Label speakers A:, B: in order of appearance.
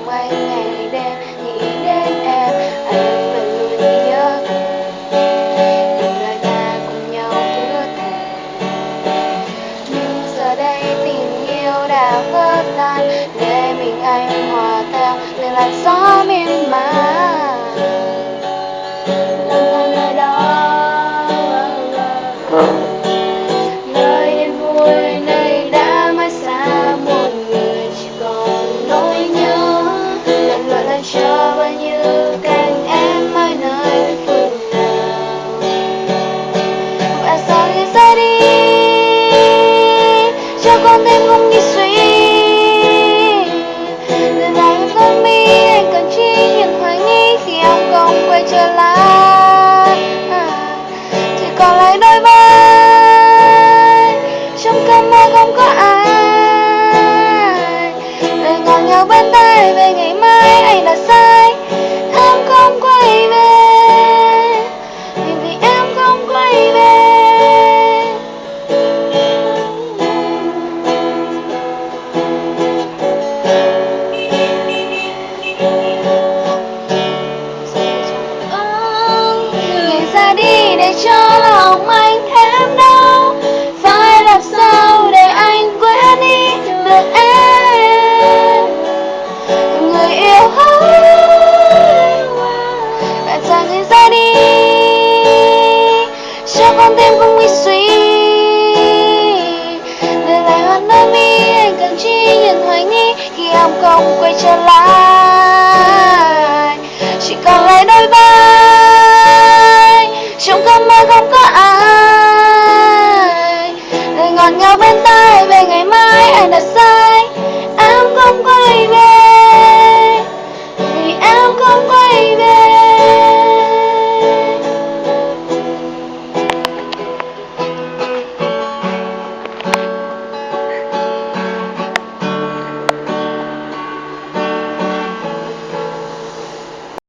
A: mong anh ngày đêm nghĩ đến em, anh vẫn luôn nhớ những lời ta cùng nhau hứa thề. Nhưng giờ đây tình yêu đã vỡ tan, để mình anh hòa theo từng làn gió miên man. Lần nơi đó, nơi yên vui, nơi đã mãi xa một người, chỉ còn nỗi nhớ lần lượt lan trôi bao nhiêu cánh em mãi nơi phương nào. Và sao thì ra đi, cho con tim không nghĩ suy. Từ nay con mi anh cần chỉ những hoài nghi khi em không quay trở lại. Chỉ còn lại đôi vai trong cơn mơ không có ai, lời ngọt ngào bên tai về ngày mai anh đã sai. Em không quay về vì em không quay về. Người ra đi để cho lòng anh thêm đau, phải làm sao để anh quên đi được em, người yêu hỡi. Tại sao người ra đi, cho con tim không nghĩ suy. Để lại hoa nơi mi anh cần chỉ những hoài nghi khi em không quay trở lại. Chỉ còn lại đôi vai trong cơn mơ không có ai.